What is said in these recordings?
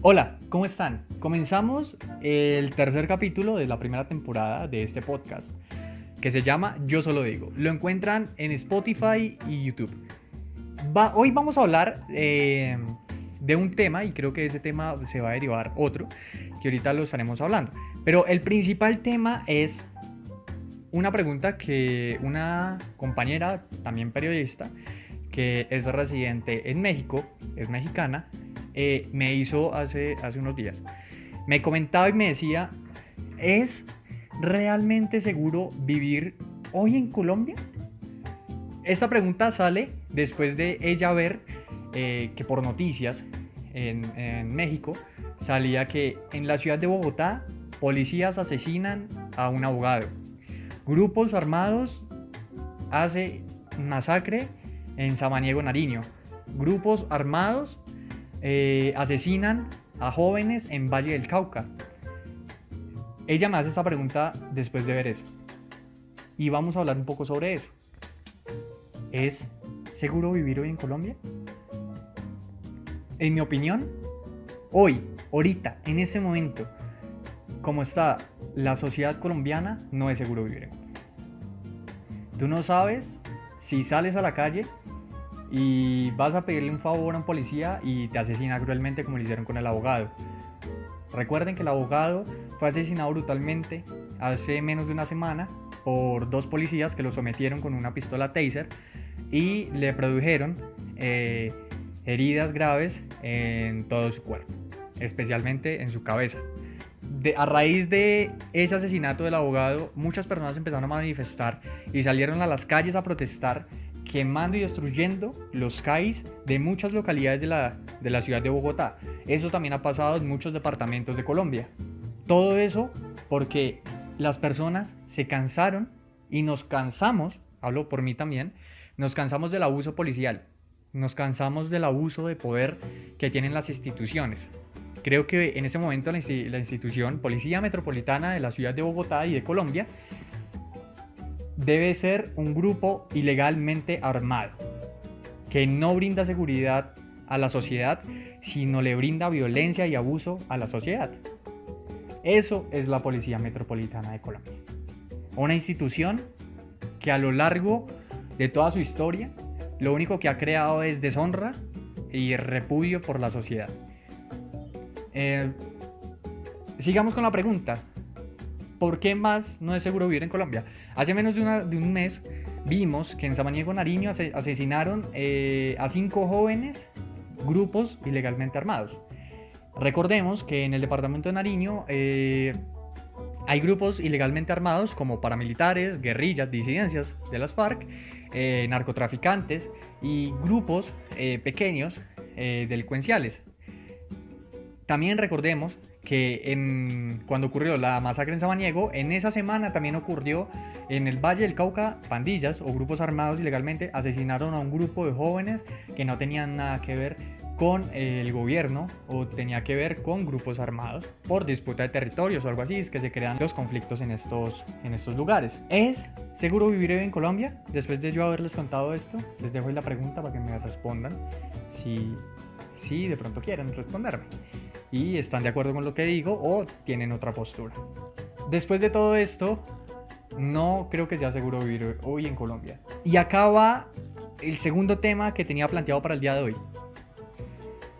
Hola, ¿cómo están? Comenzamos el tercer capítulo de la primera temporada de este podcast que se llama Yo Solo Digo. Lo encuentran en Spotify y YouTube. Hoy vamos a hablar de un tema y creo que ese tema se va a derivar otro que ahorita lo estaremos hablando. Pero el principal tema es una pregunta que una compañera, también periodista, que es residente en México, es mexicana, me hizo hace unos días. Me comentaba y me decía, ¿es realmente seguro vivir hoy en Colombia? Esta pregunta sale después de ella ver que por noticias en México salía que en la ciudad de Bogotá policías asesinan a un abogado. Grupos armados hacen masacre en Samaniego, Nariño. Grupos armados asesinan a jóvenes en Valle del Cauca. Ella me hace esta pregunta después de ver eso. Y vamos a hablar un poco sobre eso. ¿Es seguro vivir hoy en Colombia? En mi opinión, hoy, ahorita, en este momento, como está la sociedad colombiana, no es seguro vivir en Colombia. Tú no sabes si sales a la calle y vas a pedirle un favor a un policía y te asesina cruelmente como lo hicieron con el abogado. Recuerden que el abogado fue asesinado brutalmente hace menos de una semana por dos policías que lo sometieron con una pistola taser y le produjeron heridas graves en todo su cuerpo, especialmente en su cabeza. A raíz de ese asesinato del abogado, muchas personas empezaron a manifestar y salieron a las calles a protestar, quemando y destruyendo los CAIs de muchas localidades de la ciudad de Bogotá. Eso también ha pasado en muchos departamentos de Colombia. Todo eso porque las personas se cansaron y nos cansamos, hablo por mí también, nos cansamos del abuso policial, nos cansamos del abuso de poder que tienen las instituciones. Creo que en ese momento la institución Policía Metropolitana de la ciudad de Bogotá y de Colombia debe ser un grupo ilegalmente armado, que no brinda seguridad a la sociedad, sino le brinda violencia y abuso a la sociedad. Eso es la Policía Metropolitana de Colombia. Una institución que a lo largo de toda su historia, lo único que ha creado es deshonra y repudio por la sociedad. Sigamos con la pregunta. ¿Por qué más no es seguro vivir en Colombia? Hace menos de un mes vimos que en Samaniego, Nariño asesinaron a 5 jóvenes, grupos ilegalmente armados. Recordemos que en el departamento de Nariño hay grupos ilegalmente armados como paramilitares, guerrillas, disidencias de las FARC, narcotraficantes y grupos pequeños delincuenciales. También recordemos que cuando ocurrió la masacre en Samaniego, en esa semana también ocurrió en el Valle del Cauca, pandillas o grupos armados ilegalmente asesinaron a un grupo de jóvenes que no tenían nada que ver con el gobierno o tenía que ver con grupos armados por disputa de territorios o algo así, es que se crean los conflictos en estos lugares. ¿Es seguro vivir en Colombia? Después de yo haberles contado esto, les dejo ahí la pregunta para que me respondan si de pronto quieren responderme y están de acuerdo con lo que digo o tienen otra postura. Después de todo esto, no creo que sea seguro vivir hoy en Colombia. Y acá va el segundo tema que tenía planteado para el día de hoy.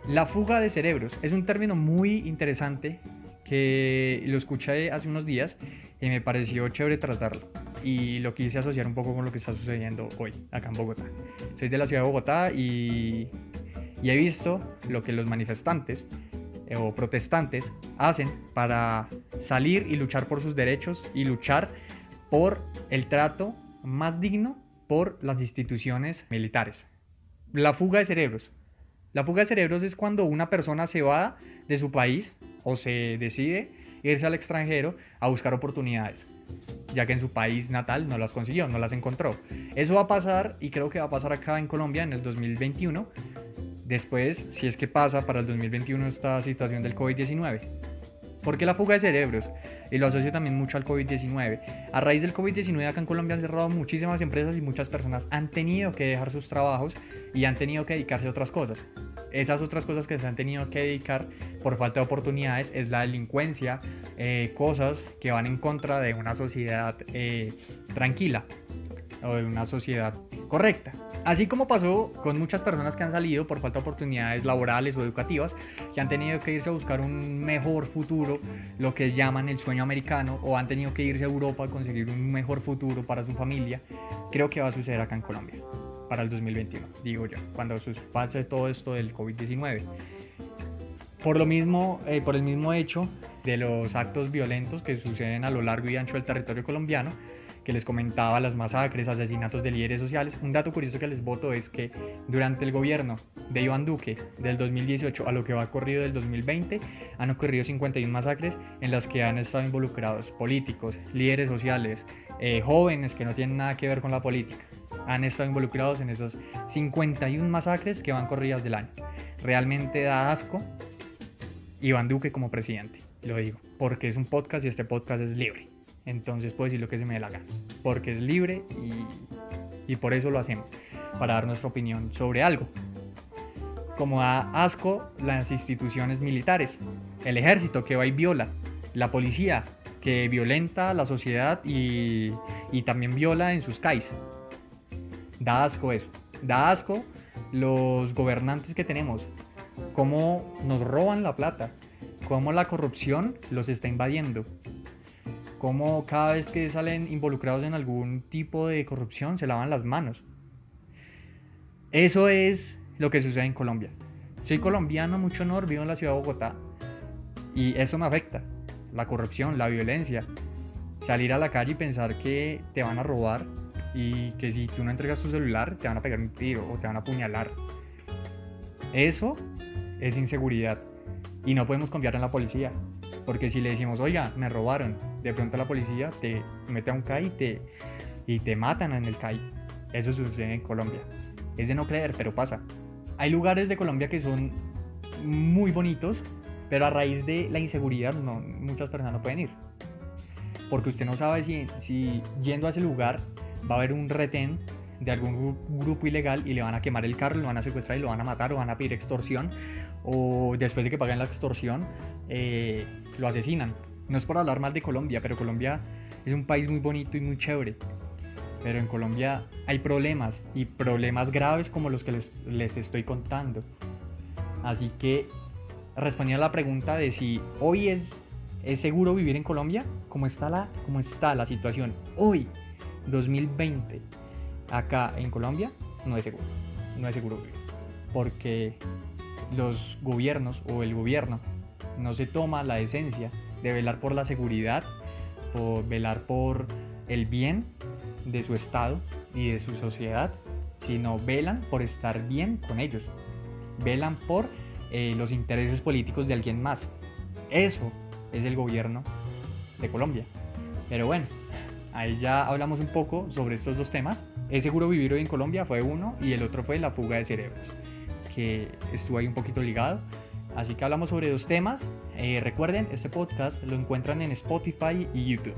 La fuga de cerebros. Es un término muy interesante que lo escuché hace unos días y me pareció chévere tratarlo. Y lo quise asociar un poco con lo que está sucediendo hoy acá en Bogotá. Soy de la ciudad de Bogotá y he visto lo que los manifestantes o protestantes hacen para salir y luchar por sus derechos y luchar por el trato más digno por las instituciones militares. La fuga de cerebros. La fuga de cerebros es cuando una persona se va de su país o se decide irse al extranjero a buscar oportunidades, ya que en su país natal no las consiguió, no las encontró. Eso va a pasar y creo que va a pasar acá en Colombia en el 2021. Después, si es que pasa para el 2021 esta situación del COVID-19. ¿Por qué la fuga de cerebros? Y lo asocio también mucho al COVID-19. A raíz del COVID-19 acá en Colombia han cerrado muchísimas empresas y muchas personas han tenido que dejar sus trabajos y han tenido que dedicarse a otras cosas. esas otras cosas que se han tenido que dedicar por falta de oportunidades es la delincuencia, cosas que van en contra de una sociedad tranquila o de una sociedad correcta. Así como pasó con muchas personas que han salido por falta de oportunidades laborales o educativas, que han tenido que irse a buscar un mejor futuro, lo que llaman el sueño americano, o han tenido que irse a Europa a conseguir un mejor futuro para su familia, creo que va a suceder acá en Colombia para el 2021, digo yo, cuando pase todo esto del COVID-19. Por el mismo hecho de los actos violentos que suceden a lo largo y ancho del territorio colombiano, que les comentaba, las masacres, asesinatos de líderes sociales. Un dato curioso que les boto es que durante el gobierno de Iván Duque del 2018 a lo que va corrido del 2020 han ocurrido 51 masacres en las que han estado involucrados políticos, líderes sociales, jóvenes que no tienen nada que ver con la política. Han estado involucrados en esas 51 masacres que van corridas del año. Realmente da asco Iván Duque como presidente, lo digo, porque es un podcast y este podcast es libre. Entonces puedo decir lo que se me dé la gana, porque es libre y por eso lo hacemos, para dar nuestra opinión sobre algo. Como da asco las instituciones militares, el ejército que va y viola, la policía que violenta a la sociedad y también viola en sus CAIs. Da asco eso, da asco los gobernantes que tenemos, cómo nos roban la plata, cómo la corrupción los está invadiendo. Como cada vez que salen involucrados en algún tipo de corrupción se lavan las manos. Eso es lo que sucede en Colombia. Soy colombiano, mucho honor, vivo en la ciudad de Bogotá y eso me afecta. La corrupción, la violencia, salir a la calle y pensar que te van a robar y que si tú no entregas tu celular te van a pegar un tiro o te van a apuñalar. Eso es inseguridad y no podemos confiar en la policía. Porque si le decimos, oiga, me robaron, de pronto la policía te mete a un CAI y te matan en el CAI. Eso sucede en Colombia. Es de no creer, pero pasa. Hay lugares de Colombia que son muy bonitos, pero a raíz de la inseguridad muchas personas no pueden ir. Porque usted no sabe si yendo a ese lugar va a haber un retén de algún grupo ilegal y le van a quemar el carro, lo van a secuestrar y lo van a matar o van a pedir extorsión, o después de que paguen la extorsión lo asesinan. No es por hablar mal de Colombia, pero Colombia es un país muy bonito y muy chévere, pero en Colombia hay problemas y problemas graves como los que les estoy contando. Así que respondiendo a la pregunta de si hoy es seguro vivir en Colombia, ¿cómo está la situación hoy, 2020? Acá en Colombia no es seguro vivir, porque los gobiernos o el gobierno no se toma la decencia de velar por la seguridad, por velar por el bien de su estado y de su sociedad, sino velan por estar bien con ellos, velan por los intereses políticos de alguien más. Eso es el gobierno de Colombia. Pero bueno, ahí ya hablamos un poco sobre estos dos temas. ¿Es seguro vivir hoy en Colombia? Fue uno, y el otro fue la fuga de cerebros, que estuvo ahí un poquito ligado. Así que hablamos sobre dos temas. Recuerden, este podcast lo encuentran en Spotify y YouTube.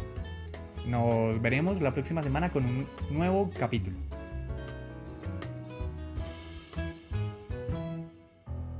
Nos veremos la próxima semana con un nuevo capítulo.